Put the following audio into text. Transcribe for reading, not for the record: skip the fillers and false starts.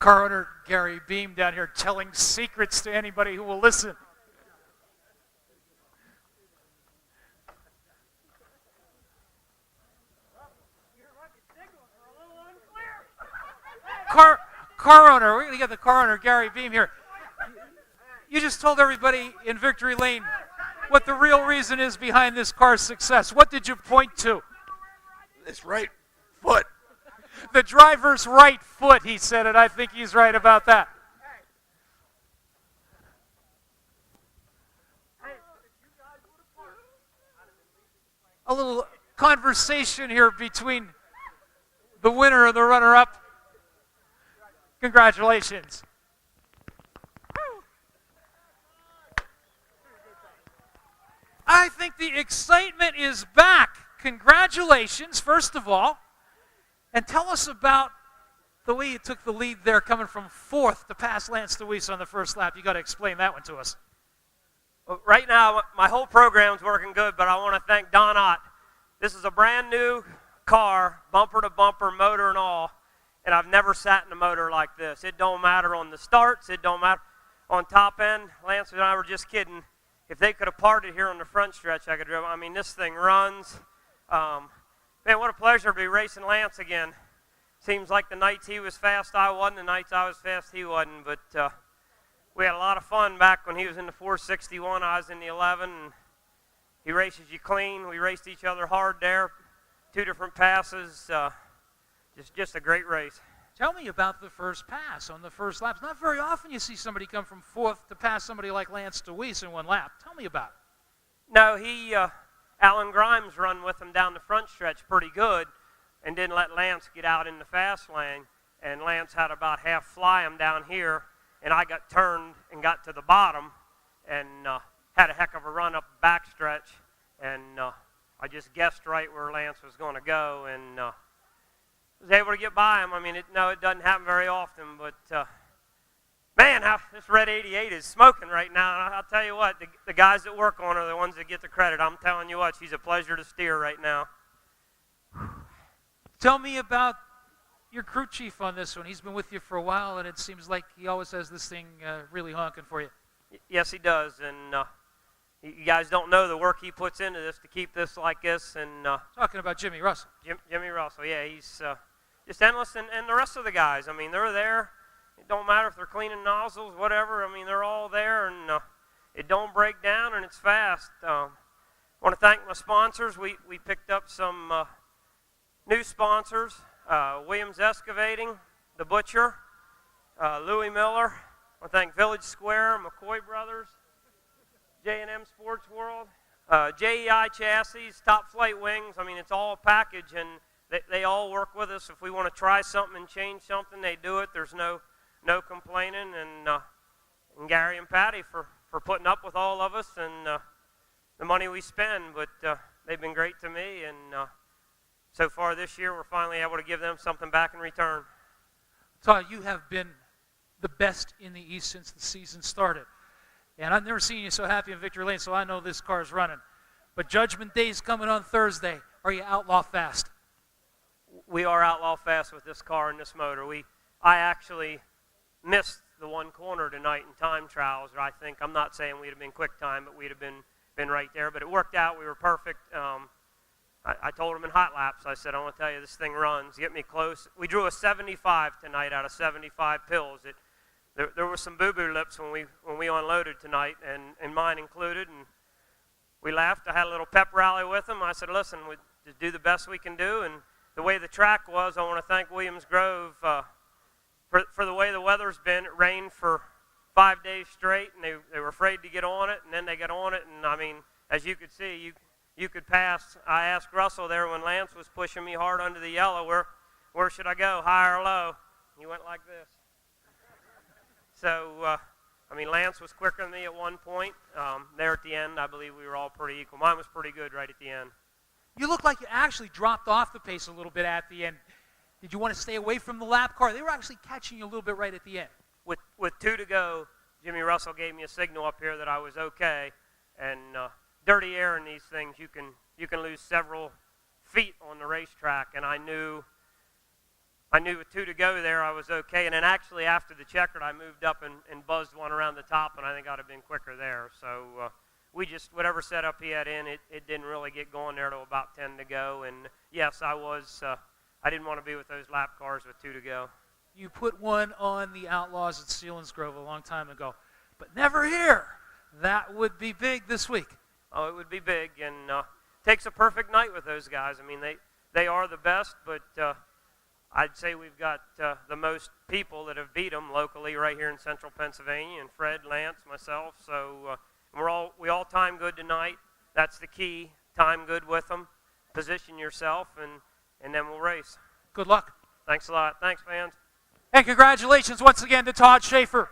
Car owner Gary Beam down here telling secrets to anybody who will listen. Car owner, we're going to get the car owner Gary Beam here. You just told everybody in Victory Lane what the real reason is behind this car's success. What did you point to? This right foot. The driver's right foot, he said it. I think he's right about that. A little conversation here between the winner and the runner-up. Congratulations. I think the excitement is back. Congratulations, first of all. And tell us about the way you took the lead there, coming from fourth to pass Lance DeWeese on the first lap. You got to explain that one to us. Well, right now, my whole program's working good, but I want to thank Don Ott. This is a brand new car, bumper to bumper, motor and all, and I've never sat in a motor like this. It don't matter on the starts. It don't matter on top end. Lance and I were just kidding. If they could have parted here on the front stretch, I could drive. I mean, this thing runs. Man, what a pleasure to be racing Lance again. Seems like the nights he was fast, I wasn't. The nights I was fast, he wasn't. But we had a lot of fun back when he was in the 461. I was in the 11. And he races you clean. We raced each other hard there. 2 different passes. Just a great race. Tell me about the first pass on the first lap. It's not very often you see somebody come from fourth to pass somebody like Lance DeWeese in one lap. Tell me about it. No, Alan Grimes run with him down the front stretch pretty good and didn't let Lance get out in the fast lane. And Lance had about half fly him down here, and I got turned and got to the bottom and had a heck of a run up the back stretch. And I just guessed right where Lance was going to go and was able to get by him. I mean, it doesn't happen very often, but man, this red 88 is smoking right now. And I'll tell you what, the guys that work on her are the ones that get the credit. I'm telling you what, she's a pleasure to steer right now. Tell me about your crew chief on this one. He's been with you for a while, and it seems like he always has this thing really honking for you. Yes, he does, and you guys don't know the work he puts into this to keep this like this. And talking about Jimmy Russell. Jimmy Russell, yeah, he's just endless, and the rest of the guys. I mean, they're there. It don't matter if they're cleaning nozzles, whatever. I mean, they're all there, and it don't break down, and it's fast. I want to thank my sponsors. We picked up some new sponsors. Williams Excavating, The Butcher, Louis Miller. I want to thank Village Square, McCoy Brothers, J&M Sports World, JEI Chassis, Top Flight Wings. I mean, it's all a package, and they all work with us. If we want to try something and change something, they do it. There's no complaining, and Gary and Patty for putting up with all of us and the money we spend. But they've been great to me, and so far this year, we're finally able to give them something back in return. Todd, you have been the best in the East since the season started. And I've never seen you so happy in Victory Lane, so I know this car's running. But Judgment Day's coming on Thursday. Are you outlaw fast? We are outlaw fast with this car and this motor. I actually missed the one corner tonight in time trials. I'm not saying we'd have been quick time, but we'd have been right there. But it worked out. We were perfect. I told him in hot laps, I said, I want to tell you, this thing runs. Get me close. We drew a 75 tonight out of 75 pills. There were some boo-boo lips when we unloaded tonight, and mine included. And we laughed. I had a little pep rally with him. I said, listen, we just do the best we can do. And the way the track was, I want to thank Williams Grove for the way the weather's been. It rained for 5 days straight, and they were afraid to get on it, and then they got on it. And, I mean, as you could see, you could pass. I asked Russell there when Lance was pushing me hard under the yellow, where should I go, high or low? He went like this. So, I mean, Lance was quicker than me at one point. There at the end, I believe we were all pretty equal. Mine was pretty good right at the end. You look like you actually dropped off the pace a little bit at the end. Did you want to stay away from the lap car? They were actually catching you a little bit right at the end. With 2 to go, Jimmy Russell gave me a signal up here that I was okay. And dirty air in these things, you can lose several feet on the racetrack. And I knew I knew with 2 to go there I was okay. And then actually after the checkered, I moved up and buzzed one around the top, and I think I'd have been quicker there. So we just, whatever setup he had in, it didn't really get going there till about 10 to go. And yes, I didn't want to be with those lap cars with 2 to go. You put one on the Outlaws at Selinsgrove a long time ago, but never here. That would be big this week. Oh, it would be big, and takes a perfect night with those guys. I mean, they are the best, but I'd say we've got the most people that have beat them locally right here in central Pennsylvania, and Fred, Lance, myself. So we all time good tonight. That's the key. Time good with them. Position yourself, and then we'll race. Good luck. Thanks a lot. Thanks, fans. And congratulations once again to Todd Shaffer.